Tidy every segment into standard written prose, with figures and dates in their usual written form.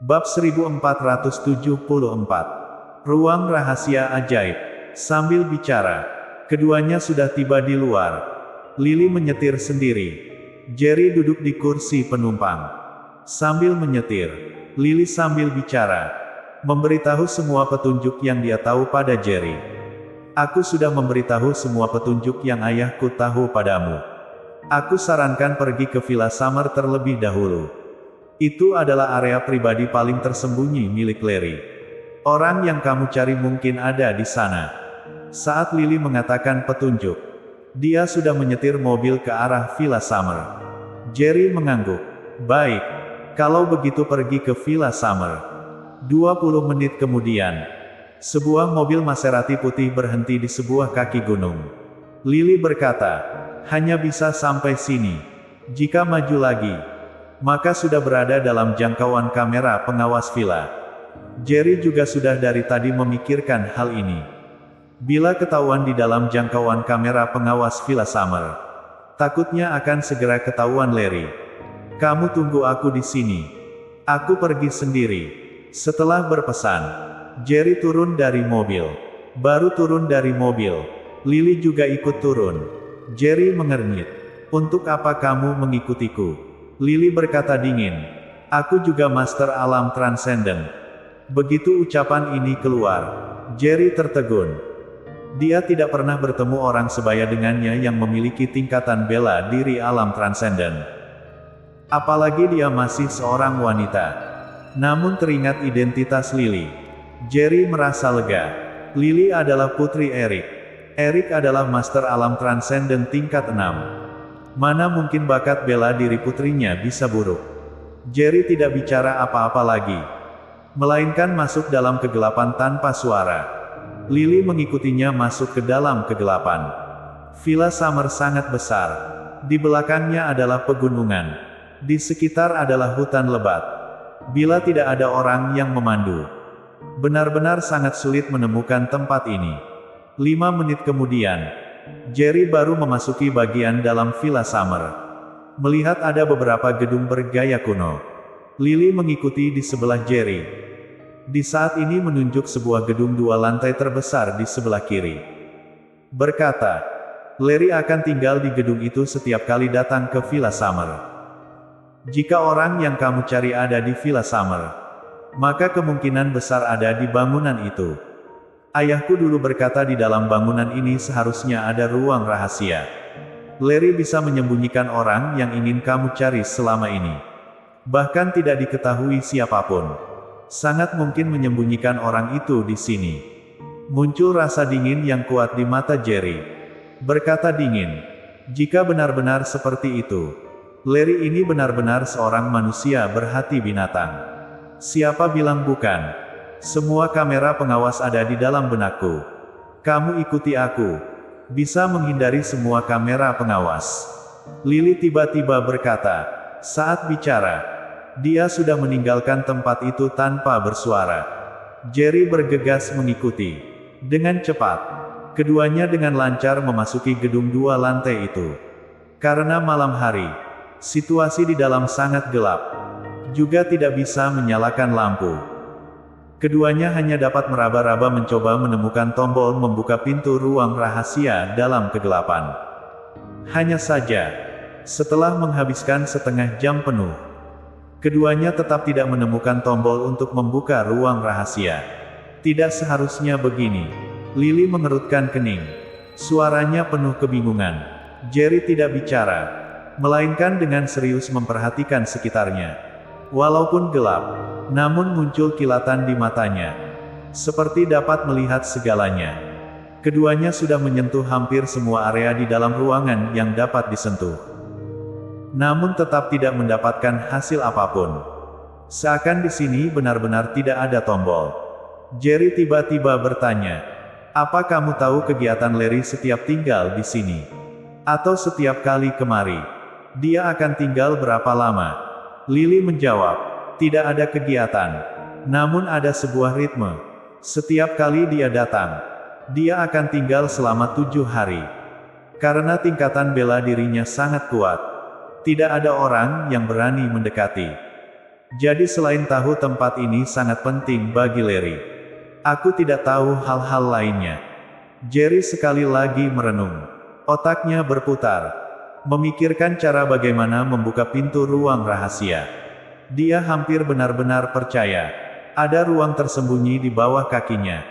Bab 1474. Ruang rahasia ajaib. Sambil bicara, keduanya sudah tiba di luar. Lily menyetir sendiri. Jerry duduk di kursi penumpang. Sambil menyetir, Lily sambil bicara, memberitahu semua petunjuk yang dia tahu pada Jerry. Aku sudah memberitahu semua petunjuk yang ayahku tahu padamu. Aku sarankan pergi ke Villa Summer terlebih dahulu. Itu adalah area pribadi paling tersembunyi milik Larry. Orang yang kamu cari mungkin ada di sana. Saat Lily mengatakan petunjuk, dia sudah menyetir mobil ke arah Villa Summer. Jerry mengangguk. Baik, kalau begitu pergi ke Villa Summer. 20 menit kemudian, sebuah mobil Maserati putih berhenti di sebuah kaki gunung. Lily berkata, hanya bisa sampai sini. Jika maju lagi, maka sudah berada dalam jangkauan kamera pengawas villa. Jerry juga sudah dari tadi memikirkan hal ini. Bila ketahuan di dalam jangkauan kamera pengawas Villa Summer, takutnya akan segera ketahuan Larry. Kamu tunggu aku di sini. Aku pergi sendiri. Setelah berpesan, Jerry turun dari mobil. Baru turun dari mobil, Lily juga ikut turun. Jerry mengernyit. Untuk apa kamu mengikutiku? Lily berkata dingin. Aku juga master alam transenden. Begitu ucapan ini keluar, Jerry tertegun. Dia tidak pernah bertemu orang sebaya dengannya yang memiliki tingkatan bela diri alam transenden. Apalagi dia masih seorang wanita. Namun teringat identitas Lily. Jerry merasa lega. Lily adalah putri Eric. Eric adalah master alam transenden tingkat 6. Mana mungkin bakat bela diri putrinya bisa buruk. Jerry tidak bicara apa-apa lagi, melainkan masuk dalam kegelapan tanpa suara. Lily mengikutinya masuk ke dalam kegelapan. Villa Summer sangat besar. Di belakangnya adalah pegunungan. Di sekitar adalah hutan lebat. Bila tidak ada orang yang memandu, benar-benar sangat sulit menemukan tempat ini. 5 menit kemudian, Jerry baru memasuki bagian dalam Villa Summer. Melihat ada beberapa gedung bergaya kuno, Lily mengikuti di sebelah Jerry. Di saat ini menunjuk sebuah gedung 2 lantai terbesar di sebelah kiri. Berkata, Larry akan tinggal di gedung itu setiap kali datang ke Villa Summer. Jika orang yang kamu cari ada di Villa Summer, maka kemungkinan besar ada di bangunan itu. Ayahku dulu berkata di dalam bangunan ini seharusnya ada ruang rahasia. Larry bisa menyembunyikan orang yang ingin kamu cari selama ini. Bahkan tidak diketahui siapapun. Sangat mungkin menyembunyikan orang itu di sini. Muncul rasa dingin yang kuat di mata Jerry. Berkata dingin, jika benar-benar seperti itu, Larry ini benar-benar seorang manusia berhati binatang. Siapa bilang bukan? Semua kamera pengawas ada di dalam benakku. Kamu ikuti aku. Bisa menghindari semua kamera pengawas. Lily tiba-tiba berkata. Saat bicara, dia sudah meninggalkan tempat itu tanpa bersuara. Jerry bergegas mengikuti. Dengan cepat, keduanya dengan lancar memasuki gedung 2 lantai itu. Karena malam hari, situasi di dalam sangat gelap. Juga tidak bisa menyalakan lampu. Keduanya hanya dapat meraba-raba mencoba menemukan tombol membuka pintu ruang rahasia dalam kegelapan. Hanya saja, setelah menghabiskan setengah jam penuh, keduanya tetap tidak menemukan tombol untuk membuka ruang rahasia. Tidak seharusnya begini. Lily mengerutkan kening. Suaranya penuh kebingungan. Jerry tidak bicara, melainkan dengan serius memperhatikan sekitarnya. Walaupun gelap, namun muncul kilatan di matanya. Seperti dapat melihat segalanya. Keduanya sudah menyentuh hampir semua area di dalam ruangan yang dapat disentuh. Namun tetap tidak mendapatkan hasil apapun. Seakan di sini benar-benar tidak ada tombol. Jerry tiba-tiba bertanya, apa kamu tahu kegiatan Larry setiap tinggal di sini? Atau setiap kali kemari? Dia akan tinggal berapa lama? Lily menjawab, tidak ada kegiatan. Namun ada sebuah ritme. Setiap kali dia datang, dia akan tinggal selama 7 hari. Karena tingkatan bela dirinya sangat kuat. Tidak ada orang yang berani mendekati. Jadi selain tahu tempat ini sangat penting bagi Larry, aku tidak tahu hal-hal lainnya. Jerry sekali lagi merenung. Otaknya berputar, memikirkan cara bagaimana membuka pintu ruang rahasia. Dia hampir benar-benar percaya, ada ruang tersembunyi di bawah kakinya.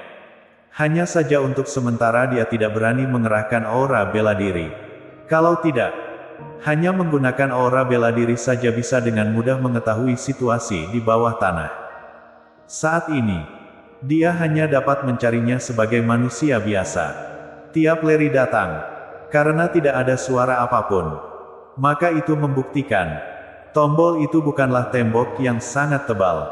Hanya saja untuk sementara dia tidak berani mengerahkan aura bela diri. Kalau tidak, hanya menggunakan aura bela diri saja bisa dengan mudah mengetahui situasi di bawah tanah. Saat ini, dia hanya dapat mencarinya sebagai manusia biasa. Tiap Larry datang, karena tidak ada suara apapun, maka itu membuktikan, tombol itu bukanlah tembok yang sangat tebal.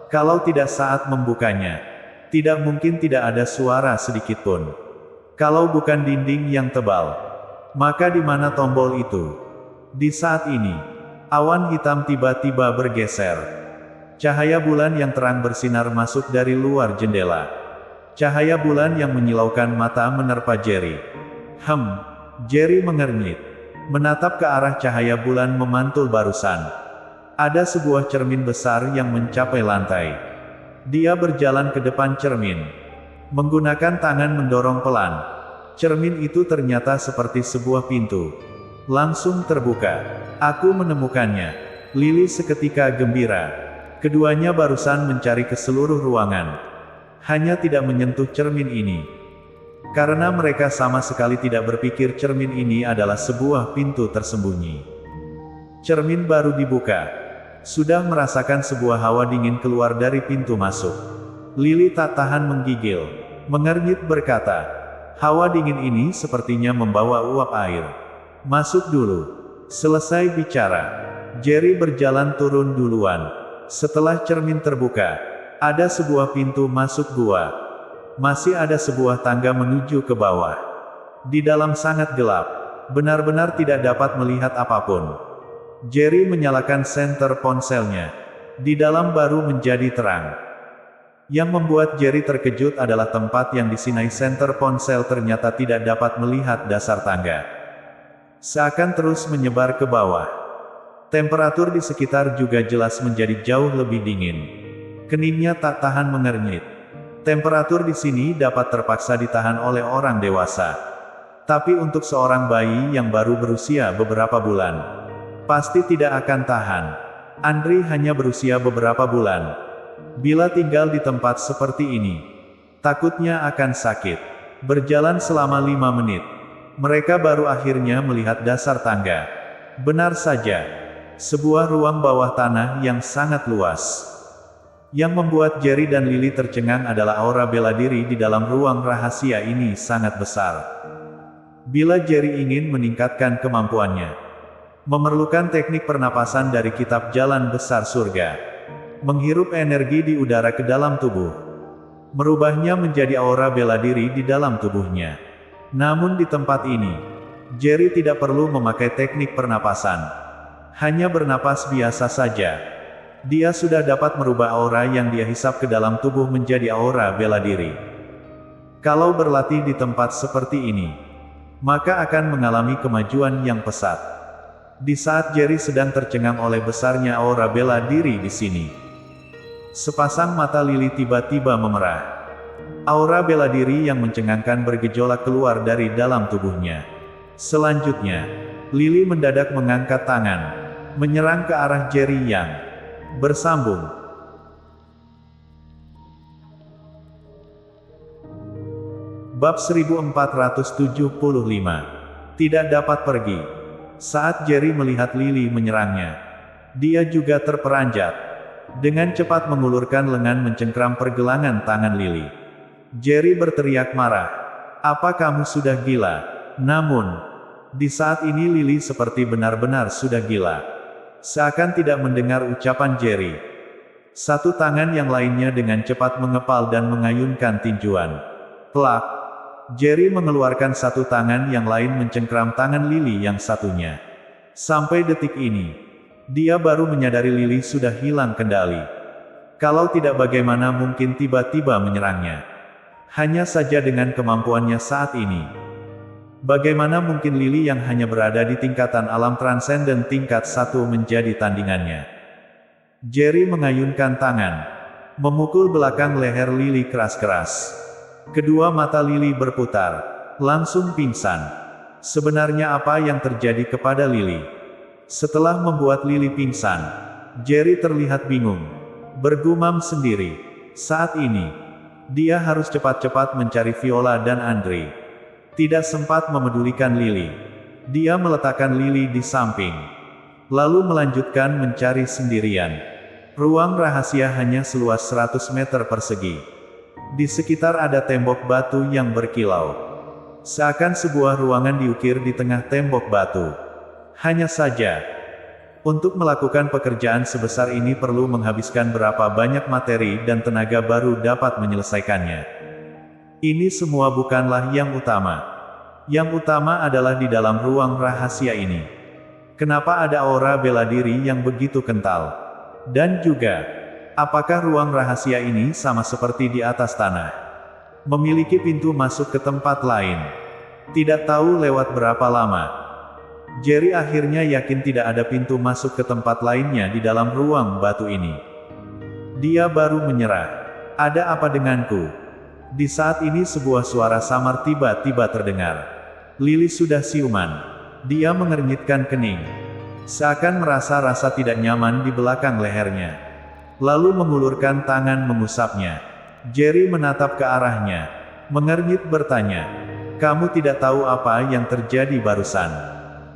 Kalau tidak saat membukanya, tidak mungkin tidak ada suara sedikitpun. Kalau bukan dinding yang tebal, maka di mana tombol itu? Di saat ini, awan hitam tiba-tiba bergeser. Cahaya bulan yang terang bersinar masuk dari luar jendela. Cahaya bulan yang menyilaukan mata menerpa Jerry. Jerry mengernyit, menatap ke arah cahaya bulan memantul barusan. Ada sebuah cermin besar yang mencapai lantai. Dia berjalan ke depan cermin, menggunakan tangan mendorong pelan. Cermin itu ternyata seperti sebuah pintu. Langsung terbuka. Aku menemukannya. Lily seketika gembira. Keduanya barusan mencari ke seluruh ruangan, hanya tidak menyentuh cermin ini. Karena mereka sama sekali tidak berpikir cermin ini adalah sebuah pintu tersembunyi. Cermin baru dibuka. Sudah merasakan sebuah hawa dingin keluar dari pintu masuk. Lily tak tahan menggigil. Mengernyit berkata, hawa dingin ini sepertinya membawa uap air. Masuk dulu. Selesai bicara, Jerry berjalan turun duluan. Setelah cermin terbuka, ada sebuah pintu masuk gua. Masih ada sebuah tangga menuju ke bawah. Di dalam sangat gelap, benar-benar tidak dapat melihat apapun. Jerry menyalakan senter ponselnya. Di dalam baru menjadi terang. Yang membuat Jerry terkejut adalah tempat yang disinai senter ponsel ternyata tidak dapat melihat dasar tangga. Seakan terus menyebar ke bawah. Temperatur di sekitar juga jelas menjadi jauh lebih dingin. Keningnya tak tahan mengernyit. Temperatur di sini dapat terpaksa ditahan oleh orang dewasa. Tapi untuk seorang bayi yang baru berusia beberapa bulan, pasti tidak akan tahan. Andri hanya berusia beberapa bulan. Bila tinggal di tempat seperti ini, takutnya akan sakit. Berjalan selama 5 menit. Mereka baru akhirnya melihat dasar tangga. Benar saja, sebuah ruang bawah tanah yang sangat luas. Yang membuat Jerry dan Lily tercengang adalah aura bela diri di dalam ruang rahasia ini sangat besar. Bila Jerry ingin meningkatkan kemampuannya, memerlukan teknik pernapasan dari kitab Jalan Besar Surga. Menghirup energi di udara ke dalam tubuh. Merubahnya menjadi aura bela diri di dalam tubuhnya. Namun di tempat ini, Jerry tidak perlu memakai teknik pernapasan. Hanya bernapas biasa saja. Dia sudah dapat merubah aura yang dia hisap ke dalam tubuh menjadi aura bela diri. Kalau berlatih di tempat seperti ini, maka akan mengalami kemajuan yang pesat. Di saat Jerry sedang tercengang oleh besarnya aura bela diri di sini, sepasang mata Lily tiba-tiba memerah. Aura bela diri yang mencengangkan bergejolak keluar dari dalam tubuhnya. Selanjutnya, Lily mendadak mengangkat tangan, menyerang ke arah Jerry yang bersambung. Bab 1475. Tidak dapat pergi. Saat Jerry melihat Lily menyerangnya, dia juga terperanjat. Dengan cepat mengulurkan lengan mencengkram pergelangan tangan Lily. Jerry berteriak marah. Apa kamu sudah gila? Namun, di saat ini Lily seperti benar-benar sudah gila. Seakan tidak mendengar ucapan Jerry. Satu tangan yang lainnya dengan cepat mengepal dan mengayunkan tinjuan. Plak! Jerry mengeluarkan satu tangan yang lain mencengkram tangan Lily yang satunya. Sampai detik ini, dia baru menyadari Lily sudah hilang kendali. Kalau tidak bagaimana mungkin tiba-tiba menyerangnya. Hanya saja dengan kemampuannya saat ini. Bagaimana mungkin Lily yang hanya berada di tingkatan alam transenden tingkat 1 menjadi tandingannya? Jerry mengayunkan tangan, memukul belakang leher Lily keras-keras. Kedua mata Lily berputar, langsung pingsan. Sebenarnya apa yang terjadi kepada Lily? Setelah membuat Lily pingsan, Jerry terlihat bingung. Bergumam sendiri. Saat ini, dia harus cepat-cepat mencari Viola dan Andre. Tidak sempat memedulikan Lily. Dia meletakkan Lily di samping, lalu melanjutkan mencari sendirian. Ruang rahasia hanya seluas 100 meter persegi. Di sekitar ada tembok batu yang berkilau. Seakan sebuah ruangan diukir di tengah tembok batu. Hanya saja, untuk melakukan pekerjaan sebesar ini perlu menghabiskan berapa banyak materi dan tenaga baru dapat menyelesaikannya. Ini semua bukanlah yang utama. Yang utama adalah di dalam ruang rahasia ini. Kenapa ada aura bela diri yang begitu kental? Dan juga, apakah ruang rahasia ini sama seperti di atas tanah? Memiliki pintu masuk ke tempat lain. Tidak tahu lewat berapa lama. Jerry akhirnya yakin tidak ada pintu masuk ke tempat lainnya di dalam ruang batu ini. Dia baru menyerah. Ada apa denganku? Di saat ini sebuah suara samar tiba-tiba terdengar. Lily sudah siuman. Dia mengernyitkan kening. Seakan merasa rasa tidak nyaman di belakang lehernya. Lalu mengulurkan tangan mengusapnya. Jerry menatap ke arahnya. Mengernyit bertanya, "Kamu tidak tahu apa yang terjadi barusan?"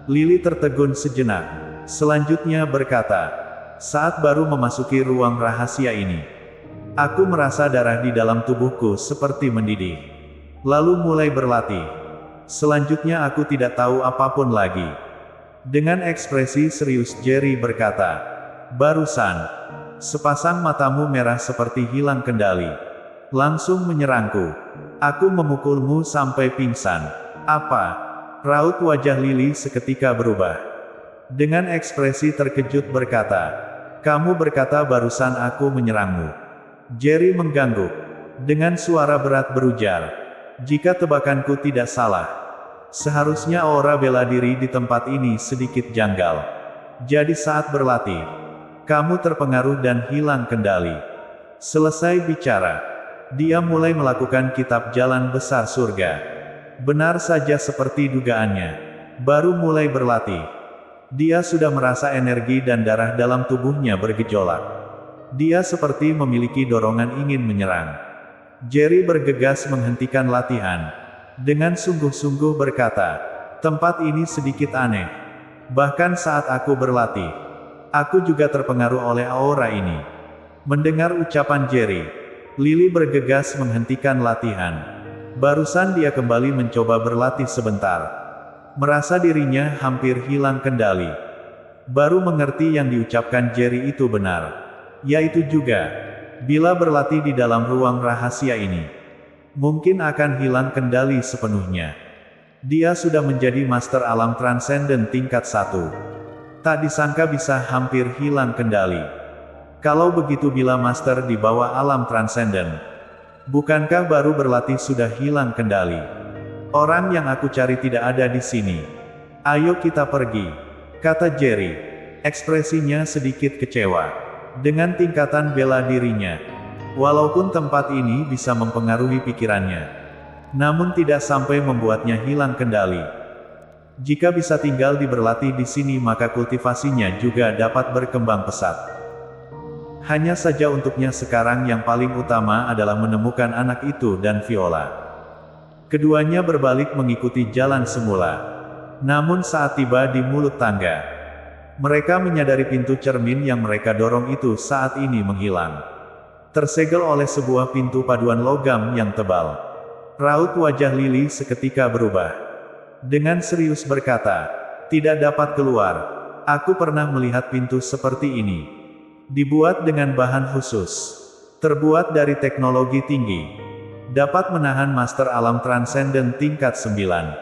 Lily tertegun sejenak. Selanjutnya berkata, "Saat baru memasuki ruang rahasia ini, aku merasa darah di dalam tubuhku seperti mendidih. Lalu mulai berlatih. Selanjutnya aku tidak tahu apapun lagi." Dengan ekspresi serius Jerry berkata, "Barusan, sepasang matamu merah seperti hilang kendali. Langsung menyerangku. Aku memukulmu sampai pingsan." "Apa?" Raut wajah Lily seketika berubah. Dengan ekspresi terkejut berkata, "Kamu berkata barusan aku menyerangmu." Jerry mengangguk. Dengan suara berat berujar, "Jika tebakanku tidak salah, seharusnya aura bela diri di tempat ini sedikit janggal. Jadi saat berlatih, kamu terpengaruh dan hilang kendali." Selesai bicara, dia mulai melakukan kitab jalan besar surga. Benar saja seperti dugaannya. Baru mulai berlatih, dia sudah merasa energi dan darah dalam tubuhnya bergejolak. Dia seperti memiliki dorongan ingin menyerang. Jerry bergegas menghentikan latihan. Dengan sungguh-sungguh berkata, "Tempat ini sedikit aneh. Bahkan saat aku berlatih, aku juga terpengaruh oleh aura ini." Mendengar ucapan Jerry, Lily bergegas menghentikan latihan. Barusan dia kembali mencoba berlatih sebentar. Merasa dirinya hampir hilang kendali. Baru mengerti yang diucapkan Jerry itu benar. Yaitu juga, bila berlatih di dalam ruang rahasia ini, mungkin akan hilang kendali sepenuhnya. Dia sudah menjadi master alam transenden tingkat 1. Tak disangka bisa hampir hilang kendali. Kalau begitu bila master di bawah alam transenden, bukankah baru berlatih sudah hilang kendali? Orang yang aku cari tidak ada di sini. Ayo kita pergi, kata Jerry. Ekspresinya sedikit kecewa dengan tingkatan bela dirinya. Walaupun tempat ini bisa mempengaruhi pikirannya, namun tidak sampai membuatnya hilang kendali. Jika bisa tinggal berlatih di sini maka kultivasinya juga dapat berkembang pesat. Hanya saja untuknya sekarang yang paling utama adalah menemukan anak itu dan Viola. Keduanya berbalik mengikuti jalan semula. Namun saat tiba di mulut tangga, mereka menyadari pintu cermin yang mereka dorong itu saat ini menghilang. Tersegel oleh sebuah pintu paduan logam yang tebal. Raut wajah Lily seketika berubah. Dengan serius berkata, "Tidak dapat keluar. Aku pernah melihat pintu seperti ini. Dibuat dengan bahan khusus. Terbuat dari teknologi tinggi. Dapat menahan master alam transenden tingkat 9.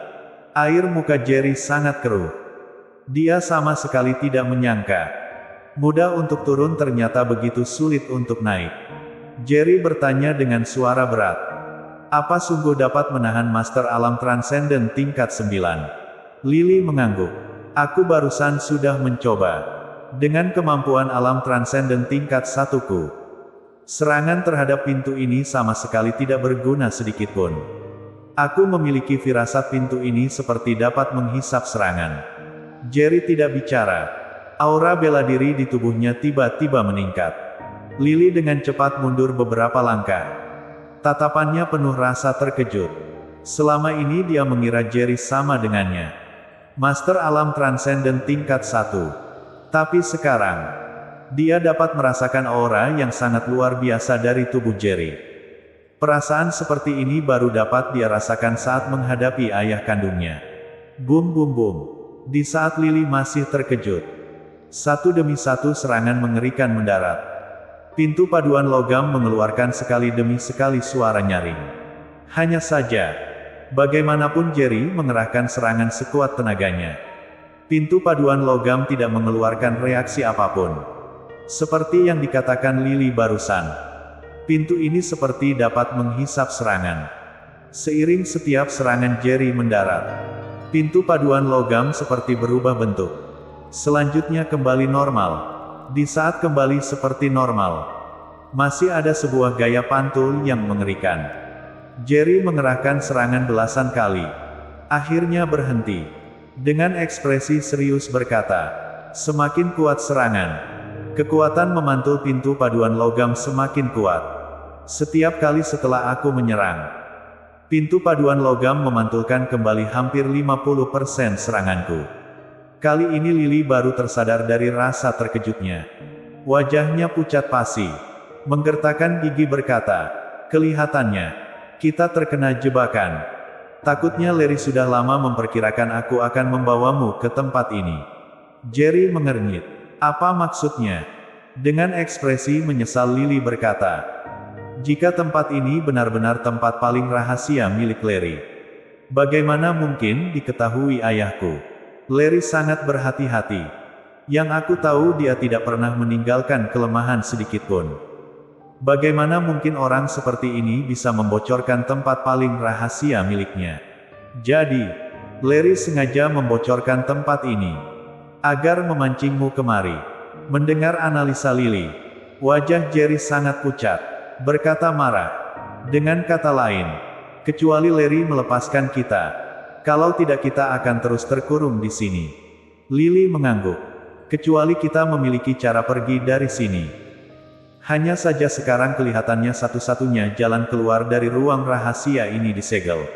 Air muka Jerry sangat keruh. Dia sama sekali tidak menyangka. Mudah untuk turun ternyata begitu sulit untuk naik. Jerry bertanya dengan suara berat. Apa sungguh dapat menahan master alam transenden tingkat 9? Lily mengangguk. Aku barusan sudah mencoba. Dengan kemampuan alam transenden tingkat 1ku, serangan terhadap pintu ini sama sekali tidak berguna sedikitpun. Aku memiliki firasat pintu ini seperti dapat menghisap serangan. Jerry tidak bicara. Aura bela diri di tubuhnya tiba-tiba meningkat. Lily dengan cepat mundur beberapa langkah. Tatapannya penuh rasa terkejut. Selama ini dia mengira Jerry sama dengannya. Master alam transenden tingkat 1. Tapi sekarang, dia dapat merasakan aura yang sangat luar biasa dari tubuh Jerry. Perasaan seperti ini baru dapat dia rasakan saat menghadapi ayah kandungnya. Bum bum bum. Di saat Lily masih terkejut, satu demi satu serangan mengerikan mendarat. Pintu paduan logam mengeluarkan sekali demi sekali suara nyaring. Hanya saja, bagaimanapun Jerry mengerahkan serangan sekuat tenaganya, pintu paduan logam tidak mengeluarkan reaksi apapun. Seperti yang dikatakan Lily barusan, pintu ini seperti dapat menghisap serangan. Seiring setiap serangan Jerry mendarat, pintu paduan logam seperti berubah bentuk. Selanjutnya kembali normal. Di saat kembali seperti normal, masih ada sebuah gaya pantul yang mengerikan. Jerry mengerahkan serangan belasan kali. Akhirnya berhenti. Dengan ekspresi serius berkata, "Semakin kuat serangan, kekuatan memantul pintu paduan logam semakin kuat. Setiap kali setelah aku menyerang, pintu paduan logam memantulkan kembali hampir 50% seranganku." Kali ini Lily baru tersadar dari rasa terkejutnya. Wajahnya pucat pasi. Menggertakkan gigi berkata, "Kelihatannya, kita terkena jebakan. Takutnya Larry sudah lama memperkirakan aku akan membawamu ke tempat ini." Jerry mengernyit. "Apa maksudnya?" Dengan ekspresi menyesal Lily berkata, "Jika tempat ini benar-benar tempat paling rahasia milik Larry, bagaimana mungkin diketahui ayahku? Larry sangat berhati-hati. Yang aku tahu dia tidak pernah meninggalkan kelemahan sedikitpun. Bagaimana mungkin orang seperti ini bisa membocorkan tempat paling rahasia miliknya? Jadi, Larry sengaja membocorkan tempat ini agar memancingmu kemari." Mendengar analisa Lily, wajah Jerry sangat pucat, berkata marah. "Dengan kata lain, kecuali Larry melepaskan kita, kalau tidak kita akan terus terkurung di sini." Lily mengangguk. "Kecuali kita memiliki cara pergi dari sini. Hanya saja sekarang kelihatannya satu-satunya jalan keluar dari ruang rahasia ini disegel.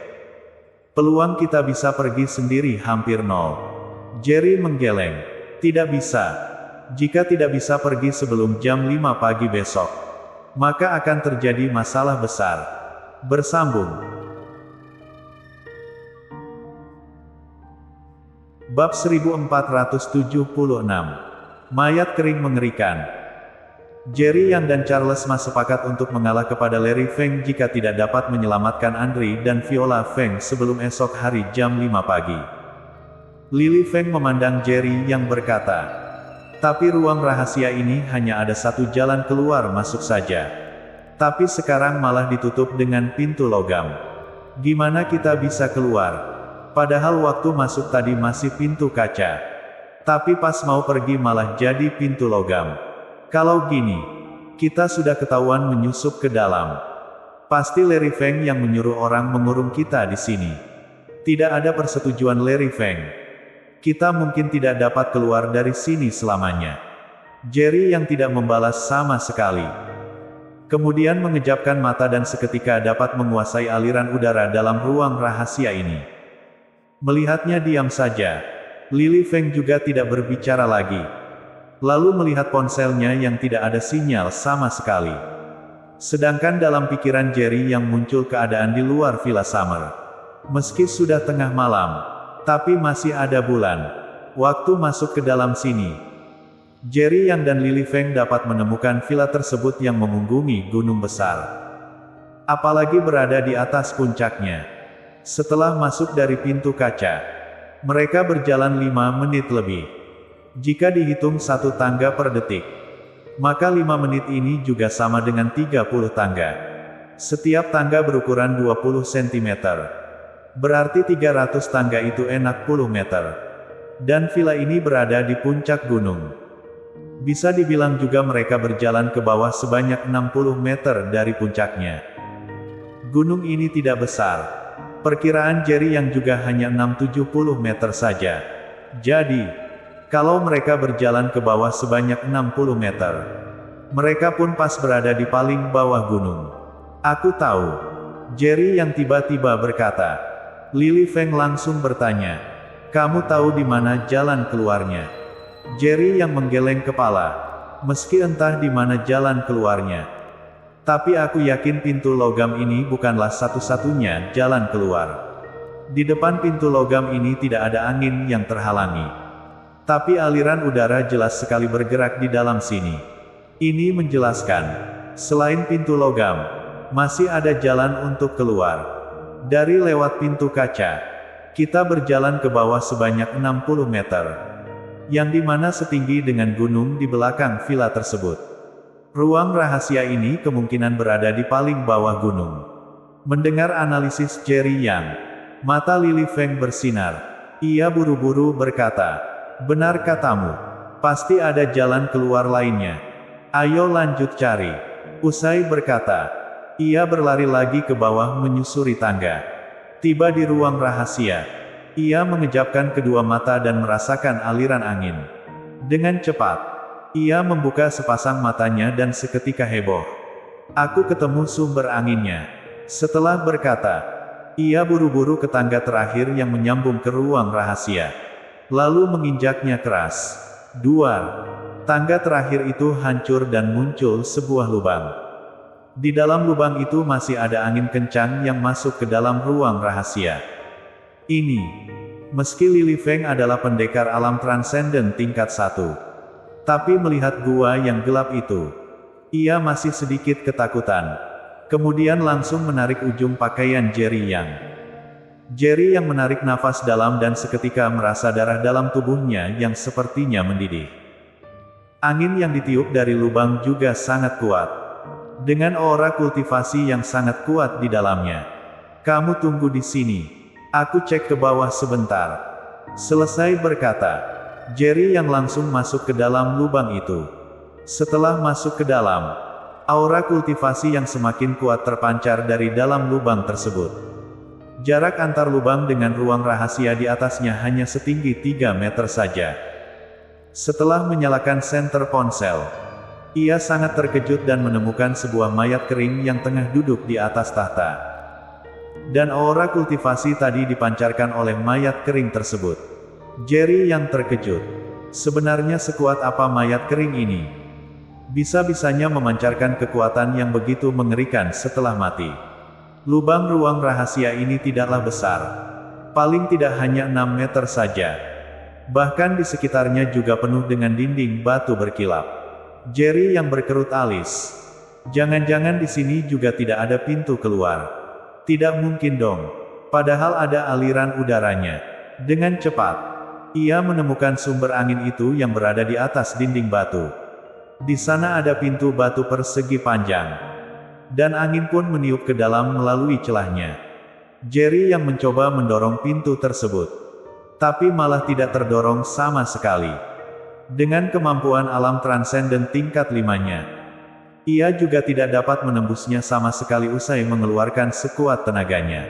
Peluang kita bisa pergi sendiri hampir nol." Jerry menggeleng. "Tidak bisa. Jika tidak bisa pergi sebelum jam 5 pagi besok, maka akan terjadi masalah besar." Bersambung. Bab 1476. Mayat kering mengerikan. Jerry Yang dan Charles Ma sepakat untuk mengalah kepada Larry Feng jika tidak dapat menyelamatkan Andre dan Viola Feng sebelum esok hari jam 5 pagi. Lily Feng memandang Jerry Yang berkata, "Tapi ruang rahasia ini hanya ada satu jalan keluar masuk saja. Tapi sekarang malah ditutup dengan pintu logam. Gimana kita bisa keluar? Padahal waktu masuk tadi masih pintu kaca. Tapi pas mau pergi malah jadi pintu logam. Kalau gini, kita sudah ketahuan menyusup ke dalam. Pasti Larry Feng yang menyuruh orang mengurung kita di sini. Tidak ada persetujuan Larry Feng, kita mungkin tidak dapat keluar dari sini selamanya." Jerry Yang tidak membalas sama sekali. Kemudian mengejapkan mata dan seketika dapat menguasai aliran udara dalam ruang rahasia ini. Melihatnya diam saja, Lily Feng juga tidak berbicara lagi. Lalu melihat ponselnya yang tidak ada sinyal sama sekali. Sedangkan dalam pikiran Jerry Yang muncul keadaan di luar Villa Summer. Meski sudah tengah malam, tapi masih ada bulan. Waktu masuk ke dalam sini. Jerry Yang dan Lily Feng dapat menemukan villa tersebut yang memunggungi gunung besar. Apalagi berada di atas puncaknya. Setelah masuk dari pintu kaca, mereka berjalan 5 menit lebih. Jika dihitung satu tangga per detik, maka 5 menit ini juga sama dengan 30 tangga. Setiap tangga berukuran 20 cm. Berarti 300 tangga itu enak 10 meter. Dan villa ini berada di puncak gunung. Bisa dibilang juga mereka berjalan ke bawah sebanyak 60 meter dari puncaknya. Gunung ini tidak besar. Perkiraan Jerry yang juga hanya 670 meter saja. Jadi, kalau mereka berjalan ke bawah sebanyak 60 meter, mereka pun pas berada di paling bawah gunung. Aku tahu. Jerry yang tiba-tiba berkata. Lili Feng langsung bertanya. Kamu tahu di mana jalan keluarnya? Jerry yang menggeleng kepala. Meski entah di mana jalan keluarnya. Tapi aku yakin pintu logam ini bukanlah satu-satunya jalan keluar. Di depan pintu logam ini tidak ada angin yang terhalangi. Tapi aliran udara jelas sekali bergerak di dalam sini. Ini menjelaskan, selain pintu logam, masih ada jalan untuk keluar. Dari lewat pintu kaca, kita berjalan ke bawah sebanyak 60 meter. Yang dimana setinggi dengan gunung di belakang villa tersebut. Ruang rahasia ini kemungkinan berada di paling bawah gunung. Mendengar analisis Jerry Yang, mata Lili Feng bersinar. Ia buru-buru berkata, benar katamu, pasti ada jalan keluar lainnya. Ayo lanjut cari. Usai berkata, ia berlari lagi ke bawah menyusuri tangga. Tiba di ruang rahasia. Ia mengejapkan kedua mata dan merasakan aliran angin. Dengan cepat, ia membuka sepasang matanya dan seketika heboh. Aku ketemu sumber anginnya. Setelah berkata, ia buru-buru ke tangga terakhir yang menyambung ke ruang rahasia. Lalu menginjaknya keras. Duar. Tangga terakhir itu hancur dan muncul sebuah lubang. Di dalam lubang itu masih ada angin kencang yang masuk ke dalam ruang rahasia. Ini, meski Lili Feng adalah pendekar alam transenden tingkat 1. Tapi melihat gua yang gelap itu, ia masih sedikit ketakutan. Kemudian langsung menarik ujung pakaian Jerry Yang. Jerry yang menarik nafas dalam dan seketika merasa darah dalam tubuhnya yang sepertinya mendidih. Angin yang ditiup dari lubang juga sangat kuat. Dengan aura kultivasi yang sangat kuat di dalamnya. Kamu tunggu di sini. Aku cek ke bawah sebentar. Selesai berkata, Jerry yang langsung masuk ke dalam lubang itu. Setelah masuk ke dalam, aura kultivasi yang semakin kuat terpancar dari dalam lubang tersebut. Jarak antar lubang dengan ruang rahasia di atasnya hanya setinggi 3 meter saja. Setelah menyalakan senter ponsel, ia sangat terkejut dan menemukan sebuah mayat kering yang tengah duduk di atas tahta. Dan aura kultivasi tadi dipancarkan oleh mayat kering tersebut. Jerry yang terkejut. Sebenarnya sekuat apa mayat kering ini? Bisa-bisanya memancarkan kekuatan yang begitu mengerikan setelah mati. Lubang ruang rahasia ini tidaklah besar. Paling tidak hanya 6 meter saja. Bahkan di sekitarnya juga penuh dengan dinding batu berkilap. Jerry yang berkerut alis. Jangan-jangan di sini juga tidak ada pintu keluar. Tidak mungkin dong. Padahal ada aliran udaranya. Dengan cepat, ia menemukan sumber angin itu yang berada di atas dinding batu. Di sana ada pintu batu persegi panjang. Dan angin pun meniup ke dalam melalui celahnya. Jerry yang mencoba mendorong pintu tersebut. Tapi malah tidak terdorong sama sekali. Dengan kemampuan alam transenden tingkat 5-nya, ia juga tidak dapat menembusnya sama sekali usai mengeluarkan sekuat tenaganya.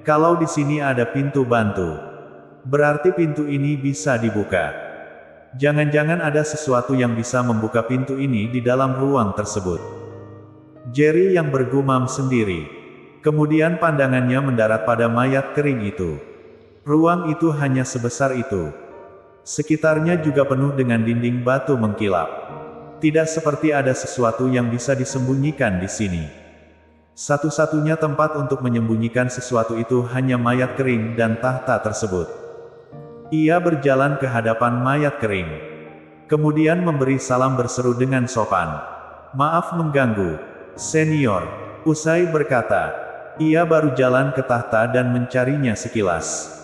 Kalau di sini ada pintu bantu, berarti pintu ini bisa dibuka. Jangan-jangan ada sesuatu yang bisa membuka pintu ini di dalam ruang tersebut. Jerry yang bergumam sendiri. Kemudian pandangannya mendarat pada mayat kering itu. Ruang itu hanya sebesar itu. Sekitarnya juga penuh dengan dinding batu mengkilap. Tidak seperti ada sesuatu yang bisa disembunyikan di sini. Satu-satunya tempat untuk menyembunyikan sesuatu itu hanya mayat kering dan tahta tersebut. Ia berjalan ke hadapan mayat kering. Kemudian memberi salam berseru dengan sopan. Maaf mengganggu, senior. Usai berkata, ia baru jalan ke tahta dan mencarinya sekilas.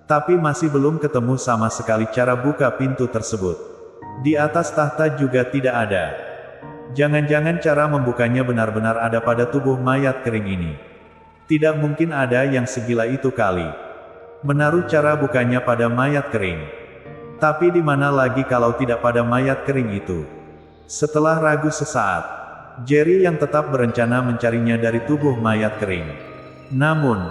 Tapi masih belum ketemu sama sekali cara buka pintu tersebut. Di atas tahta juga tidak ada. Jangan-jangan cara membukanya benar-benar ada pada tubuh mayat kering ini. Tidak mungkin ada yang segila itu kali. Menaruh cara bukanya pada mayat kering. Tapi di mana lagi kalau tidak pada mayat kering itu? Setelah ragu sesaat, Jerry yang tetap berencana mencarinya dari tubuh mayat kering. Namun,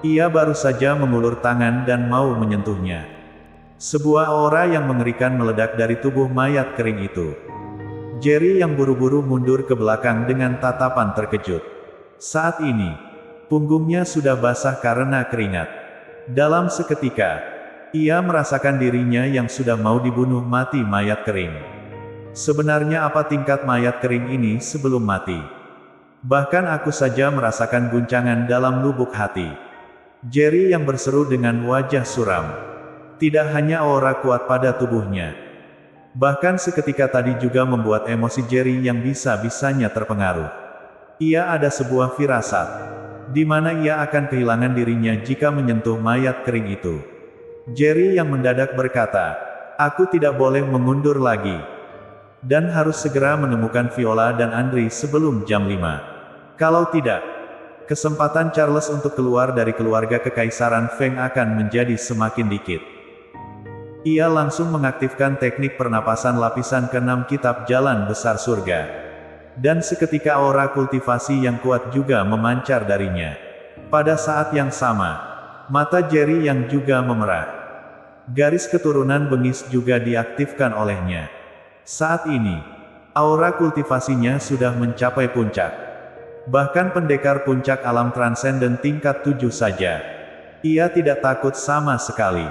ia baru saja mengulur tangan dan mau menyentuhnya. Sebuah aura yang mengerikan meledak dari tubuh mayat kering itu. Jerry yang buru-buru mundur ke belakang dengan tatapan terkejut. Saat ini, punggungnya sudah basah karena keringat. Dalam seketika, ia merasakan dirinya yang sudah mau dibunuh mati mayat kering. Sebenarnya apa tingkat mayat kering ini sebelum mati? Bahkan aku saja merasakan guncangan dalam lubuk hati. Jerry yang berseru dengan wajah suram. Tidak hanya aura kuat pada tubuhnya. Bahkan seketika tadi juga membuat emosi Jerry yang bisa-bisanya terpengaruh. Ia ada sebuah firasat, di mana ia akan kehilangan dirinya jika menyentuh mayat kering itu. Jerry yang mendadak berkata, "Aku tidak boleh mengundur lagi. Dan harus segera menemukan Viola dan Andri sebelum jam 5. Kalau tidak, kesempatan Charles untuk keluar dari keluarga kekaisaran Feng akan menjadi semakin dikit." Ia langsung mengaktifkan teknik pernapasan lapisan ke-6 kitab Jalan Besar Surga. Dan seketika aura kultivasi yang kuat juga memancar darinya. Pada saat yang sama, mata Jerry yang juga memerah. Garis keturunan bengis juga diaktifkan olehnya. Saat ini, aura kultivasinya sudah mencapai puncak. Bahkan pendekar puncak alam transenden tingkat 7 saja. Ia tidak takut sama sekali.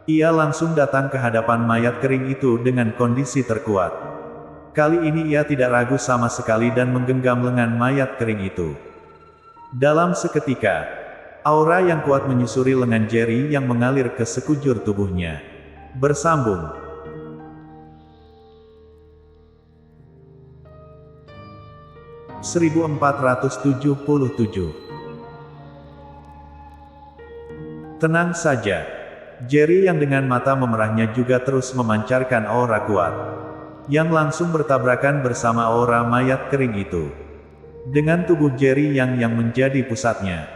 Ia langsung datang ke hadapan mayat kering itu dengan kondisi terkuat. Kali ini ia tidak ragu sama sekali dan menggenggam lengan mayat kering itu. Dalam seketika, aura yang kuat menyusuri lengan Jerry yang mengalir ke sekujur tubuhnya. Bersambung. (1477) Tenang saja. Jerry yang dengan mata memerahnya juga terus memancarkan aura kuat, yang langsung bertabrakan bersama aura mayat kering itu. Dengan tubuh Jerry yang menjadi pusatnya.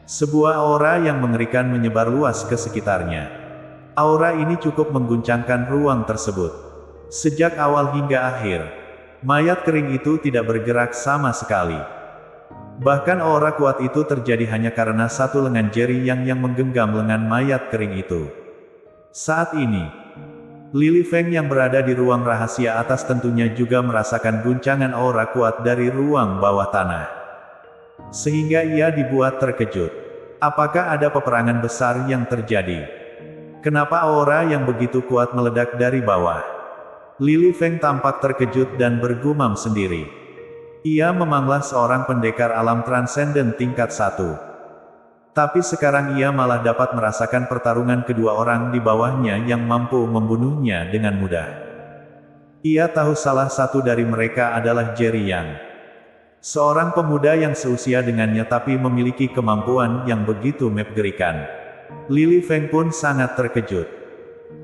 Sebuah aura yang mengerikan menyebar luas ke sekitarnya. Aura ini cukup mengguncangkan ruang tersebut. Sejak awal hingga akhir, mayat kering itu tidak bergerak sama sekali. Bahkan aura kuat itu terjadi hanya karena satu lengan Jerry yang menggenggam lengan mayat kering itu. Saat ini, Lily Feng yang berada di ruang rahasia atas tentunya juga merasakan guncangan aura kuat dari ruang bawah tanah. Sehingga ia dibuat terkejut. Apakah ada peperangan besar yang terjadi? Kenapa aura yang begitu kuat meledak dari bawah? Lily Feng tampak terkejut dan bergumam sendiri. Ia memanglah seorang pendekar alam transenden tingkat 1. Tapi sekarang ia malah dapat merasakan pertarungan kedua orang di bawahnya yang mampu membunuhnya dengan mudah. Ia tahu salah satu dari mereka adalah Jerry Yang. Seorang pemuda yang seusia dengannya tapi memiliki kemampuan yang begitu mengerikan. Lily Feng pun sangat terkejut.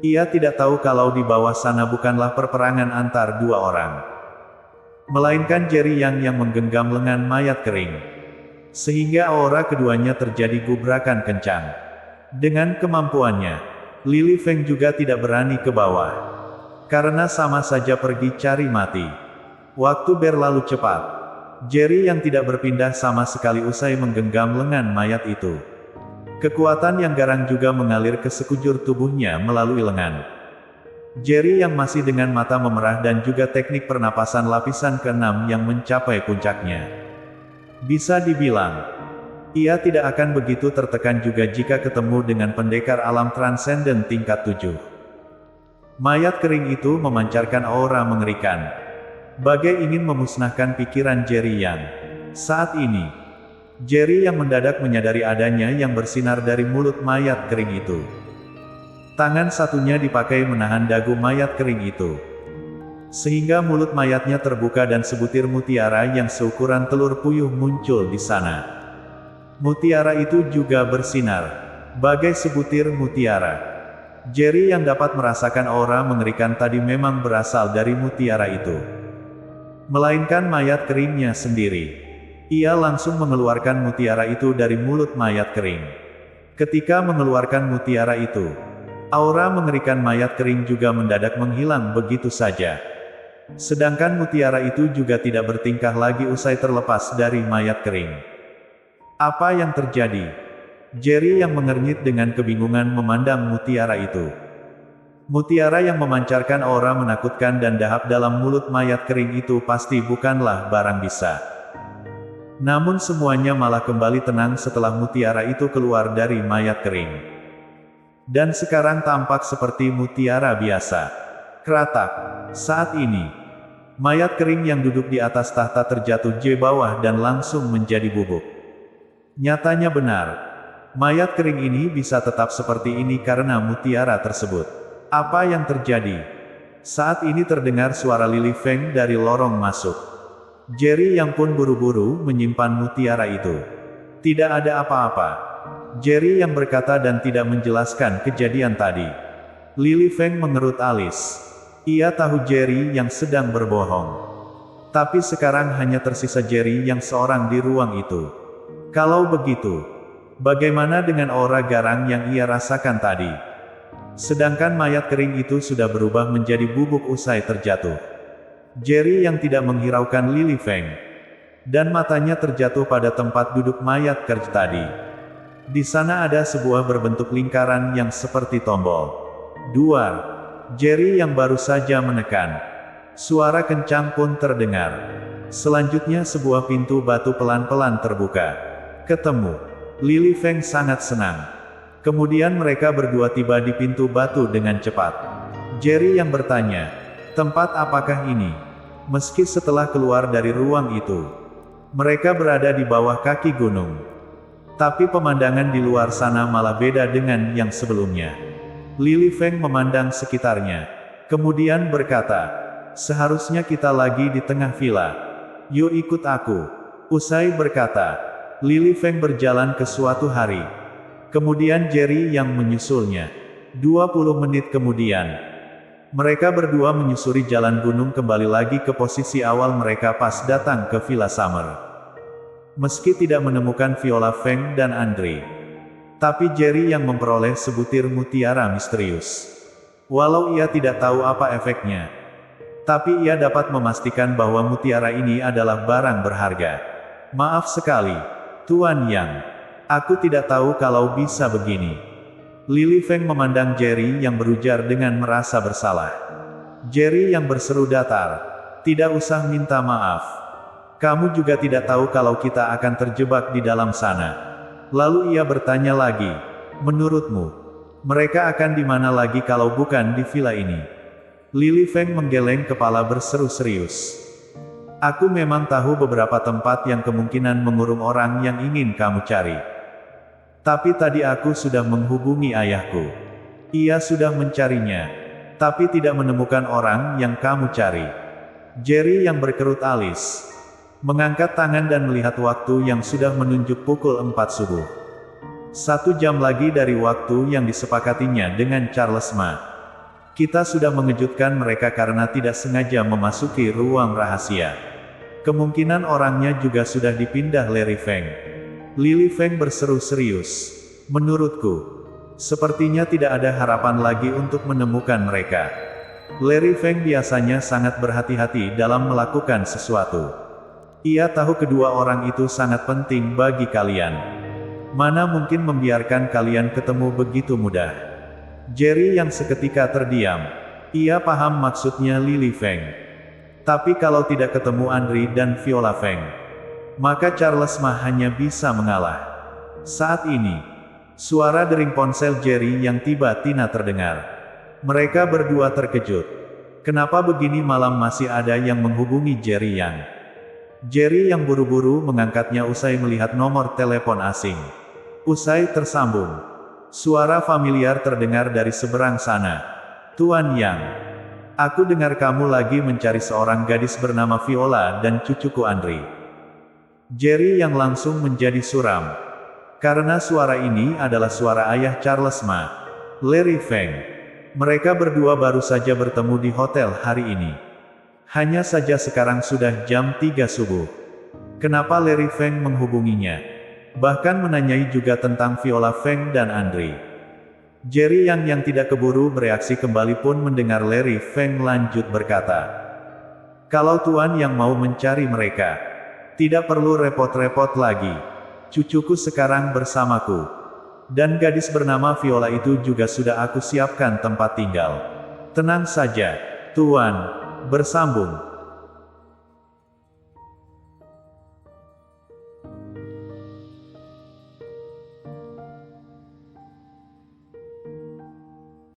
Ia tidak tahu kalau di bawah sana bukanlah perperangan antar dua orang, melainkan Jerry yang menggenggam lengan mayat kering. Sehingga aura keduanya terjadi gubrakan kencang. Dengan kemampuannya, Lily Feng juga tidak berani ke bawah. Karena sama saja pergi cari mati. Waktu berlalu cepat. Jerry yang tidak berpindah sama sekali usai menggenggam lengan mayat itu. Kekuatan yang garang juga mengalir ke sekujur tubuhnya melalui lengan. Jerry yang masih dengan mata memerah dan juga teknik pernapasan lapisan ke-6 yang mencapai puncaknya. Bisa dibilang, ia tidak akan begitu tertekan juga jika ketemu dengan pendekar alam transenden tingkat 7. Mayat kering itu memancarkan aura mengerikan. Bagai ingin memusnahkan pikiran Jerry Yang. Saat ini, Jerry yang mendadak menyadari adanya yang bersinar dari mulut mayat kering itu. Tangan satunya dipakai menahan dagu mayat kering itu. Sehingga mulut mayatnya terbuka dan sebutir mutiara yang seukuran telur puyuh muncul di sana. Mutiara itu juga bersinar, bagai sebutir mutiara. Jerry yang dapat merasakan aura mengerikan tadi memang berasal dari mutiara itu. Melainkan mayat keringnya sendiri. Ia langsung mengeluarkan mutiara itu dari mulut mayat kering. Ketika mengeluarkan mutiara itu, Aura mengerikan mayat kering juga mendadak menghilang begitu saja. Sedangkan mutiara itu juga tidak bertingkah lagi usai terlepas dari mayat kering. Apa yang terjadi? Jerry yang mengernyit dengan kebingungan memandang mutiara itu. Mutiara yang memancarkan aura menakutkan dan dahap dalam mulut mayat kering itu pasti bukanlah barang bisa. Namun semuanya malah kembali tenang setelah mutiara itu keluar dari mayat kering. Dan sekarang tampak seperti mutiara biasa. Kratak. Saat ini, mayat kering yang duduk di atas tahta terjatuh di bawah dan langsung menjadi bubuk. Nyatanya benar. Mayat kering ini bisa tetap seperti ini karena mutiara tersebut. Apa yang terjadi? Saat ini terdengar suara Lily Feng dari lorong masuk. Jerry yang pun buru-buru menyimpan mutiara itu. Tidak ada apa-apa. Jerry yang berkata dan tidak menjelaskan kejadian tadi. Lily Feng mengerut alis. Ia tahu Jerry yang sedang berbohong. Tapi sekarang hanya tersisa Jerry yang seorang di ruang itu. Kalau begitu, bagaimana dengan aura garang yang ia rasakan tadi? Sedangkan mayat kering itu sudah berubah menjadi bubuk usai terjatuh. Jerry yang tidak menghiraukan Lily Feng. Dan matanya terjatuh pada tempat duduk mayat kering tadi. Di sana ada sebuah berbentuk lingkaran yang seperti tombol. Duar. Jerry yang baru saja menekan. Suara kencang pun terdengar. Selanjutnya sebuah pintu batu pelan-pelan terbuka. Ketemu. Lily Feng sangat senang. Kemudian mereka berdua tiba di pintu batu dengan cepat. Jerry yang bertanya, tempat apakah ini? Meski setelah keluar dari ruang itu, mereka berada di bawah kaki gunung. Tapi pemandangan di luar sana malah beda dengan yang sebelumnya. Lily Feng memandang sekitarnya. Kemudian berkata, seharusnya kita lagi di tengah villa. Yuk ikut aku. Usai berkata, Lily Feng berjalan ke suatu hari. Kemudian Jerry yang menyusulnya. 20 menit kemudian, mereka berdua menyusuri jalan gunung kembali lagi ke posisi awal mereka pas datang ke Villa Summer. Meski tidak menemukan Viola Feng dan Andre, tapi Jerry yang memperoleh sebutir mutiara misterius. Walau ia tidak tahu apa efeknya, tapi ia dapat memastikan bahwa mutiara ini adalah barang berharga. Maaf sekali, Tuan Yang. Aku tidak tahu kalau bisa begini. Lily Feng memandang Jerry yang berujar dengan merasa bersalah. Jerry yang berseru datar, tidak usah minta maaf. Kamu juga tidak tahu kalau kita akan terjebak di dalam sana. Lalu ia bertanya lagi, menurutmu, mereka akan di mana lagi kalau bukan di villa ini? Lily Feng menggeleng kepala berseru serius. Aku memang tahu beberapa tempat yang kemungkinan mengurung orang yang ingin kamu cari. Tapi tadi aku sudah menghubungi ayahku. Ia sudah mencarinya, tapi tidak menemukan orang yang kamu cari. Jerry yang berkerut alis mengangkat tangan dan melihat waktu yang sudah menunjuk pukul 4 subuh. 1 jam lagi dari waktu yang disepakatinya dengan Charles Ma. Kita sudah mengejutkan mereka karena tidak sengaja memasuki ruang rahasia. Kemungkinan orangnya juga sudah dipindah Larry Feng. Lily Feng berseru serius. Menurutku, sepertinya tidak ada harapan lagi untuk menemukan mereka. Larry Feng biasanya sangat berhati-hati dalam melakukan sesuatu. Ia tahu kedua orang itu sangat penting bagi kalian. Mana mungkin membiarkan kalian ketemu begitu mudah. Jerry yang seketika terdiam. Ia paham maksudnya Lily Feng. Tapi kalau tidak ketemu Andre dan Viola Feng, maka Charles Ma hanya bisa mengalah. Saat ini, suara dering ponsel Jerry yang tiba-tiba terdengar. Mereka berdua terkejut. Kenapa begini malam masih ada yang menghubungi Jerry Yang? Jerry yang buru-buru mengangkatnya usai melihat nomor telepon asing. Usai tersambung, suara familiar terdengar dari seberang sana. Tuan Yang, aku dengar kamu lagi mencari seorang gadis bernama Viola dan cucuku Andre. Jerry yang langsung menjadi suram. Karena suara ini adalah suara ayah Charles Ma, Larry Feng. Mereka berdua baru saja bertemu di hotel hari ini. Hanya saja sekarang sudah jam 3 subuh. Kenapa Larry Feng menghubunginya? Bahkan menanyai juga tentang Viola Feng dan Andre. Jerry yang tidak keburu bereaksi kembali pun mendengar Larry Feng lanjut berkata. Kalau Tuan yang mau mencari mereka, tidak perlu repot-repot lagi. Cucuku sekarang bersamaku. Dan gadis bernama Viola itu juga sudah aku siapkan tempat tinggal. Tenang saja, Tuan. Bersambung.